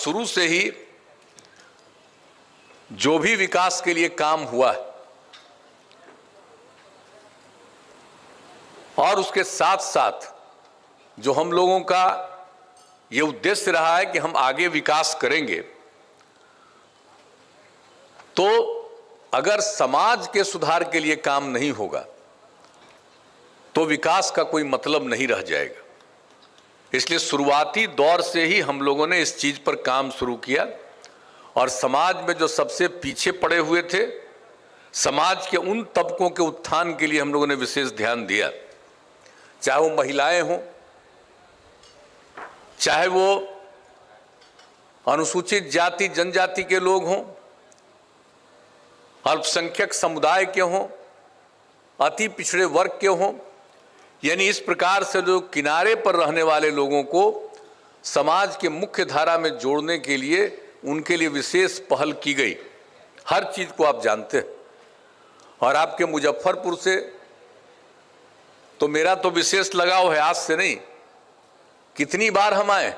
शुरू से ही जो भी विकास के लिए काम हुआ है और उसके साथ साथ जो हम लोगों का ये उद्देश्य रहा है कि हम आगे विकास करेंगे, तो अगर समाज के सुधार के लिए काम नहीं होगा तो विकास का कोई मतलब नहीं रह जाएगा। इसलिए शुरुआती दौर से ही हम लोगों ने इस चीज पर काम शुरू किया और समाज में जो सबसे पीछे पड़े हुए थे, समाज के उन तबकों के उत्थान के लिए हम लोगों ने विशेष ध्यान दिया। चाहे वो महिलाएं हों, चाहे वो अनुसूचित जाति जनजाति के लोग हों, अल्पसंख्यक समुदाय के हों, अति पिछड़े वर्ग के हों, यानी इस प्रकार से जो किनारे पर रहने वाले लोगों को समाज के मुख्य धारा में जोड़ने के लिए उनके लिए विशेष पहल की गई। हर चीज को आप जानते हैं। और आपके मुजफ्फरपुर से तो मेरा तो विशेष लगाव है, आज से नहीं, कितनी बार हम आए।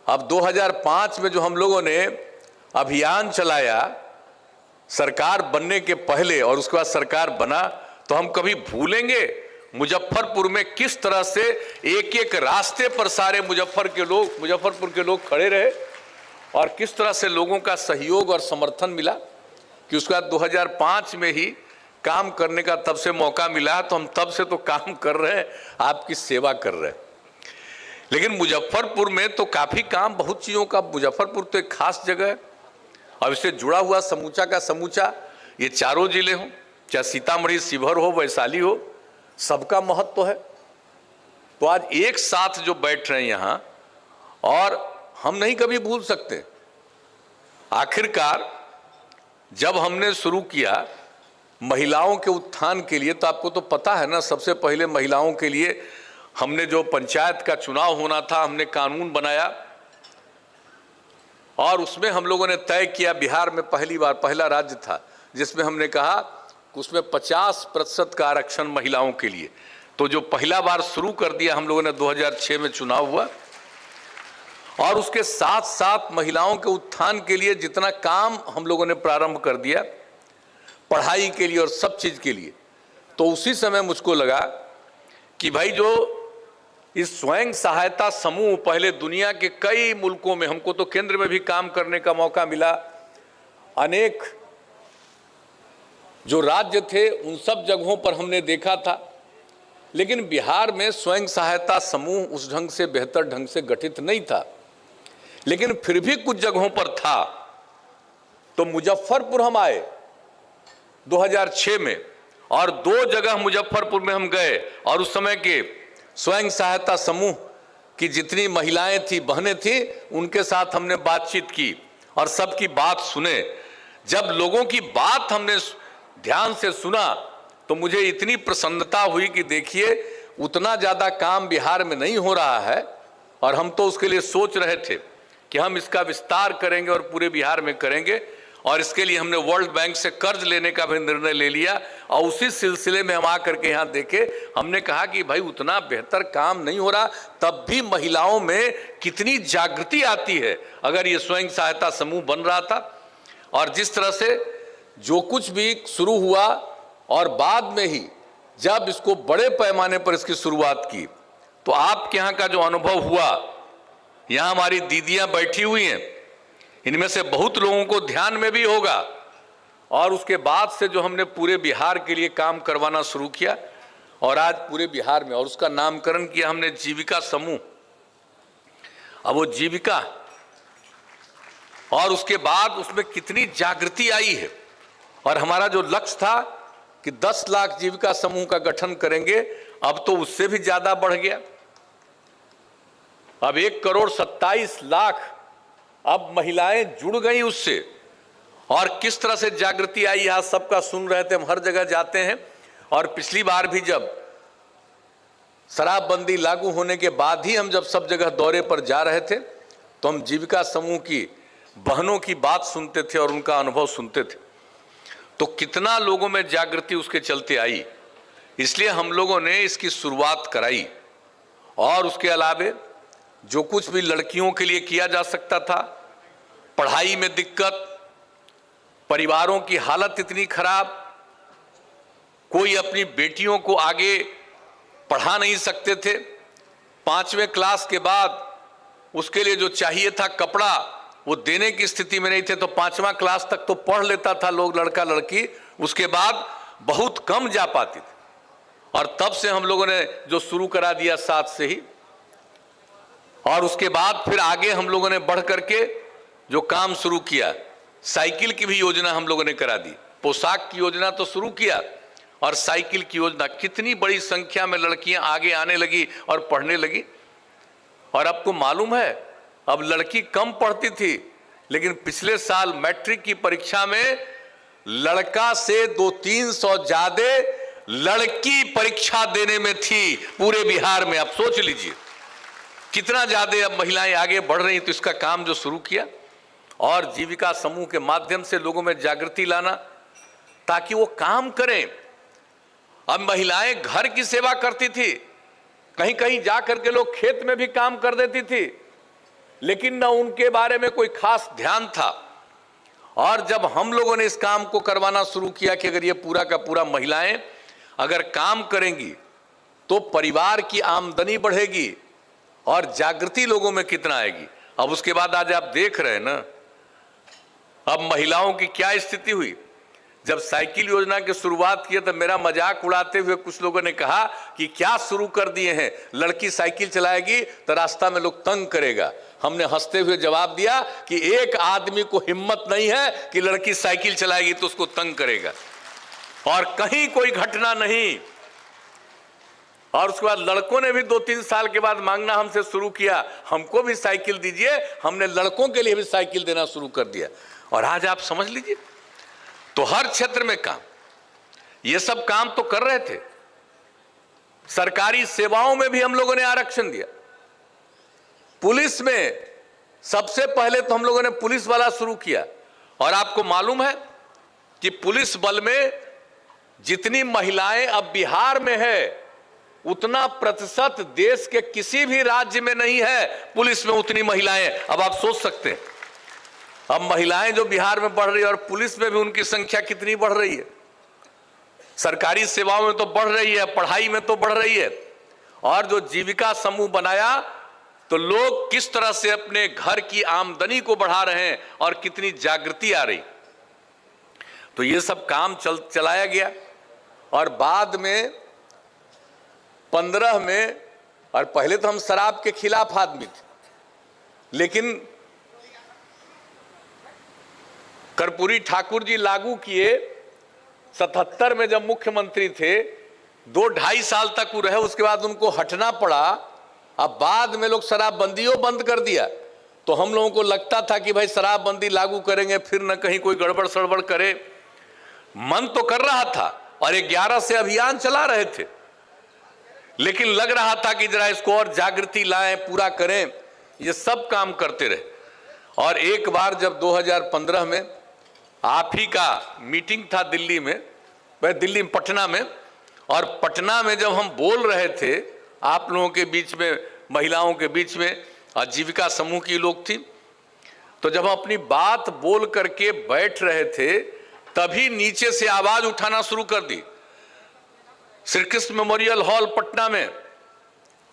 अब 2005 में जो हम लोगों ने अभियान चलाया सरकार बनने के पहले और उसके बाद सरकार बना, तो हम कभी भूलेंगे मुजफ्फरपुर में किस तरह से एक एक रास्ते पर सारे मुजफ्फरपुर के लोग खड़े रहे और किस तरह से लोगों का सहयोग और समर्थन मिला कि उसके बाद 2005 में ही काम करने का तब से मौका मिला। तो हम तब से तो काम कर रहे हैं, आपकी सेवा कर रहे हैं। लेकिन मुजफ्फरपुर में तो काफी काम, बहुत चीजों का, मुजफ्फरपुर तो एक खास जगह है और इससे जुड़ा हुआ समूचा का समूचा ये चारों जिले हों, चाहे सीतामढ़ी, शिवहर हो, वैशाली हो, सबका महत्व है। तो आज एक साथ जो बैठ रहे हैं यहां, और हम नहीं कभी भूल सकते। आखिरकार जब हमने शुरू किया महिलाओं के उत्थान के लिए, तो आपको तो पता है ना, सबसे पहले महिलाओं के लिए हमने जो पंचायत का चुनाव होना था, हमने कानून बनाया और उसमें हम लोगों ने तय किया, बिहार में पहली बार पहला राज्य था जिसमें हमने कहा कि उसमें 50% का आरक्षण महिलाओं के लिए। तो जो पहला बार शुरू कर दिया हम लोगों ने, 2006 में चुनाव हुआ और उसके साथ साथ महिलाओं के उत्थान के लिए जितना काम हम लोगों ने प्रारंभ कर दिया, पढ़ाई के लिए और सब चीज के लिए, तो उसी समय मुझको लगा कि भाई जो इस स्वयं सहायता समूह पहले दुनिया के कई मुल्कों में, हमको तो केंद्र में भी काम करने का मौका मिला, अनेक जो राज्य थे उन सब जगहों पर हमने देखा था, लेकिन बिहार में स्वयं सहायता समूह उस ढंग से, बेहतर ढंग से गठित नहीं था। लेकिन फिर भी कुछ जगहों पर था। तो मुजफ्फरपुर हम आए 2006 में और 2 जगह मुजफ्फरपुर में हम गए और उस समय के स्वयं सहायता समूह की जितनी महिलाएं थी, बहनें थी, उनके साथ हमने बातचीत की और सबकी बात सुने। जब लोगों की बात हमने ध्यान से सुना तो मुझे इतनी प्रसन्नता हुई कि देखिए, उतना ज्यादा काम बिहार में नहीं हो रहा है और हम तो उसके लिए सोच रहे थे कि हम इसका विस्तार करेंगे और पूरे बिहार में करेंगे, और इसके लिए हमने वर्ल्ड बैंक से कर्ज लेने का भी निर्णय ले लिया। और उसी सिलसिले में हम आकर के यहाँ देखे, हमने कहा कि भाई उतना बेहतर काम नहीं हो रहा, तब भी महिलाओं में कितनी जागृति आती है अगर ये स्वयं सहायता समूह बन रहा था। और जिस तरह से जो कुछ भी शुरू हुआ और बाद में ही जब इसको बड़े पैमाने पर इसकी शुरुआत की, तो आपके यहाँ का जो अनुभव हुआ, यहाँ हमारी दीदियां बैठी हुई हैं, इनमें से बहुत लोगों को ध्यान में भी होगा। और उसके बाद से जो हमने पूरे बिहार के लिए काम करवाना शुरू किया और आज पूरे बिहार में, और उसका नामकरण किया हमने जीविका समूह। अब वो जीविका, और उसके बाद उसमें कितनी जागृति आई है। और हमारा जो लक्ष्य था कि 10 लाख जीविका समूह का गठन करेंगे, अब तो उससे भी ज्यादा बढ़ गया। अब 1,27,00,000 अब महिलाएं जुड़ गई उससे। और किस तरह से जागृति आई, यहां सबका सुन रहे थे, हम हर जगह जाते हैं। और पिछली बार भी जब शराबबंदी लागू होने के बाद ही हम जब सब जगह दौरे पर जा रहे थे, तो हम जीविका समूह की बहनों की बात सुनते थे और उनका अनुभव सुनते थे। तो कितना लोगों में जागृति उसके चलते आई, इसलिए हम लोगों ने इसकी शुरुआत कराई। और उसके अलावे जो कुछ भी लड़कियों के लिए किया जा सकता था, पढ़ाई में दिक्कत, परिवारों की हालत इतनी खराब, कोई अपनी बेटियों को आगे पढ़ा नहीं सकते थे। 5वें क्लास के बाद उसके लिए जो चाहिए था कपड़ा, वो देने की स्थिति में नहीं थे, तो 5वां क्लास तक तो पढ़ लेता था लोग, लड़का लड़की, उसके बाद बहुत कम जा पाती थी। और तब से हम लोगों ने जो शुरू करा दिया 7 से ही, और उसके बाद फिर आगे हम लोगों ने बढ़ करके जो काम शुरू किया, साइकिल की भी योजना हम लोगों ने करा दी, पोशाक की योजना तो शुरू किया, और साइकिल की योजना, कितनी बड़ी संख्या में लड़कियां आगे आने लगी और पढ़ने लगी। और आपको मालूम है, अब लड़की कम पढ़ती थी, लेकिन पिछले साल मैट्रिक की परीक्षा में लड़का से 200-300 ज्यादा लड़की परीक्षा देने में थी पूरे बिहार में। आप सोच लीजिए कितना ज्यादा अब महिलाएं आगे बढ़ रही। तो इसका काम जो शुरू किया, और जीविका समूह के माध्यम से लोगों में जागृति लाना ताकि वो काम करें। अब महिलाएं घर की सेवा करती थी, कहीं कहीं जा करके लोग खेत में भी काम कर देती थी, लेकिन न उनके बारे में कोई खास ध्यान था। और जब हम लोगों ने इस काम को करवाना शुरू किया कि अगर ये पूरा का पूरा महिलाएं अगर काम करेंगी तो परिवार की आमदनी बढ़ेगी और जागृति लोगों में कितना आएगी। अब उसके बाद आज आप देख रहे हैं ना, अब महिलाओं की क्या स्थिति हुई। जब साइकिल योजना की शुरुआत की तो मेरा मजाक उड़ाते हुए कुछ लोगों ने कहा कि क्या शुरू कर दिए हैं, लड़की साइकिल चलाएगी तो रास्ता में लोग तंग करेगा। हमने हंसते हुए जवाब दिया कि एक आदमी को हिम्मत नहीं है कि लड़की साइकिल चलाएगी तो उसको तंग करेगा, और कहीं कोई घटना नहीं। और उसके बाद लड़कों ने भी 2-3 साल के बाद मांगना हमसे शुरू किया, हमको भी साइकिल दीजिए। हमने लड़कों के लिए भी साइकिल देना शुरू कर दिया। और आज आप समझ लीजिए, तो हर क्षेत्र में काम, ये सब काम तो कर रहे थे। सरकारी सेवाओं में भी हम लोगों ने आरक्षण दिया। पुलिस में सबसे पहले तो हम लोगों ने पुलिस वाला शुरू किया। और आपको मालूम है कि पुलिस बल में जितनी महिलाएं अब बिहार में है, उतना प्रतिशत देश के किसी भी राज्य में नहीं है पुलिस में उतनी महिलाएं। अब आप सोच सकते हैं, अब महिलाएं जो बिहार में बढ़ रही है और पुलिस में भी उनकी संख्या कितनी बढ़ रही है। सरकारी सेवाओं में तो बढ़ रही है, पढ़ाई में तो बढ़ रही है। और जो जीविका समूह बनाया तो लोग किस तरह से अपने घर की आमदनी को बढ़ा रहे हैं और कितनी जागृति आ रही। तो ये सब काम चलाया गया। और बाद में 15 में, और पहले तो हम शराब के खिलाफ आदमी थे, लेकिन कर्पूरी ठाकुर जी लागू किए 77 में जब मुख्यमंत्री थे। 2-2.5 साल तक वो रहे, उसके बाद उनको हटना पड़ा। अब बाद में लोग शराबबंदियों बंद कर दिया। तो हम लोगों को लगता था कि भाई शराबबंदी लागू करेंगे फिर न कहीं कोई गड़बड़ सड़बड़ करे। मन तो कर रहा था और 11 से अभियान चला रहे थे, लेकिन लग रहा था कि जरा इसको और जागृति लाएं, पूरा करें। ये सब काम करते रहे। और एक बार जब 2015 में आप ही का मीटिंग था दिल्ली में, पटना में, और पटना में जब हम बोल रहे थे आप लोगों के बीच में, महिलाओं के बीच में, आजीविका समूह की लोग थी, तो जब हम अपनी बात बोल करके बैठ रहे थे तभी नीचे से आवाज उठाना शुरू कर दी। श्री कृष्ण मेमोरियल हॉल पटना में,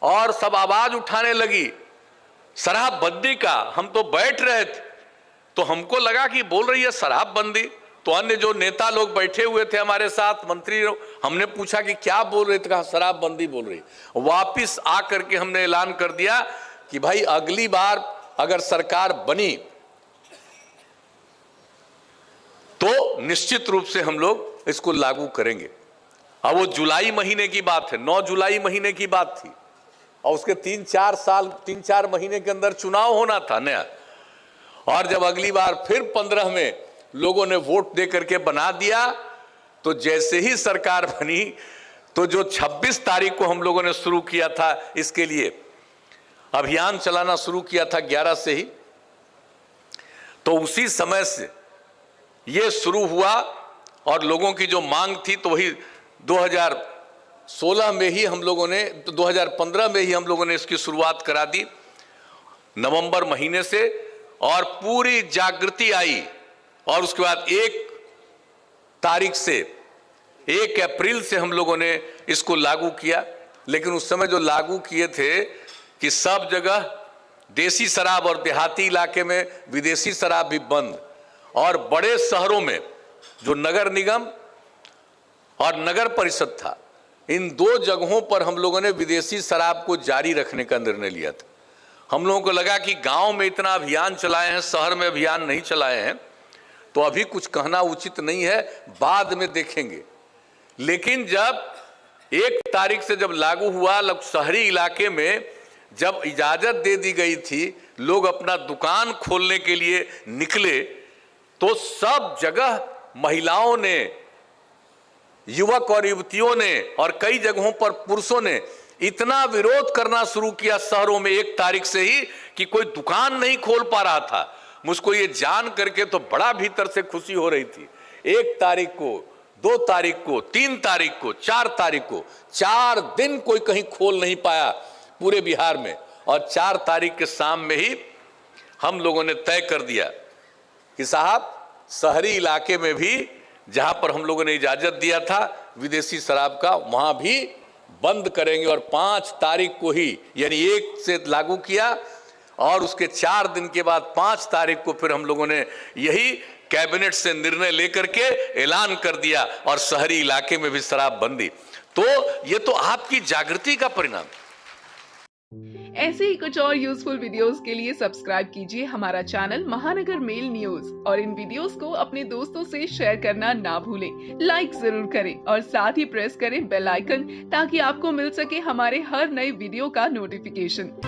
और सब आवाज उठाने लगी शराबबंदी का। हम तो बैठ रहे थे तो हमको लगा कि बोल रही है शराबबंदी। तो अन्य जो नेता लोग बैठे हुए थे हमारे साथ, मंत्री, हमने पूछा कि क्या बोल रहे थे, कहा शराबबंदी बोल रही। वापिस आकर के हमने ऐलान कर दिया कि भाई अगली बार अगर सरकार बनी तो निश्चित रूप से हम लोग इसको लागू करेंगे। अब वो जुलाई महीने की बात है, 9 जुलाई महीने की बात थी, और उसके 3-4 महीने के अंदर चुनाव होना था नया। और जब अगली बार फिर 15 में लोगों ने वोट दे करके बना दिया, तो जैसे ही सरकार बनी तो जो 26 तारीख को हम लोगों ने शुरू किया था, इसके लिए अभियान चलाना शुरू किया था 11 से ही, तो उसी समय से ये शुरू हुआ। और लोगों की जो मांग थी तो वही 2016 में ही हम लोगों ने, 2015 में ही हम लोगों ने इसकी शुरुआत करा दी। नवंबर महीने से, और पूरी जागृति आई और उसके बाद 1 तारीख से 1 अप्रैल से हम लोगों ने इसको लागू किया। लेकिन उस समय जो लागू किए थे कि सब जगह देसी शराब और देहाती इलाके में विदेशी शराब भी बंद, और बड़े शहरों में जो नगर निगम और नगर परिषद था, इन 2 जगहों पर हम लोगों ने विदेशी शराब को जारी रखने का निर्णय लिया था। हम लोगों को लगा कि गांव में इतना अभियान चलाए हैं, शहर में अभियान नहीं चलाए हैं, तो अभी कुछ कहना उचित नहीं है, बाद में देखेंगे। लेकिन जब 1 तारीख से जब लागू हुआ, शहरी इलाके में जब इजाजत दे दी गई थी, लोग अपना दुकान खोलने के लिए निकले, तो सब जगह महिलाओं ने, युवक और युवतियों ने और कई जगहों पर पुरुषों ने इतना विरोध करना शुरू किया शहरों में 1 तारीख से ही कि कोई दुकान नहीं खोल पा रहा था। मुझको ये जान करके तो बड़ा भीतर से खुशी हो रही थी। 1 तारीख को, 2 तारीख को, 3 तारीख को, 4 तारीख को, 4 दिन कोई कहीं खोल नहीं पाया पूरे बिहार में, और 4 तारीख के शाम में ही हम लोगों ने तय कर दिया कि साहब शहरी इलाके में भी जहां पर हम लोगों ने इजाजत दिया था विदेशी शराब का, वहां भी बंद करेंगे। और 5 तारीख को ही, यानी 1 से लागू किया, और उसके 4 दिन के बाद 5 तारीख को फिर हम लोगों ने यही कैबिनेट से निर्णय लेकर के ऐलान कर दिया, और शहरी इलाके में भी शराब बंदी। तो ये तो आपकी जागृति का परिणाम। ऐसे ही कुछ और यूजफुल वीडियोस के लिए सब्सक्राइब कीजिए हमारा चैनल महानगर मेल न्यूज, और इन वीडियोस को अपने दोस्तों से शेयर करना ना भूलें। लाइक जरूर करें और साथ ही प्रेस करें बेल आइकन, ताकि आपको मिल सके हमारे हर नए वीडियो का नोटिफिकेशन।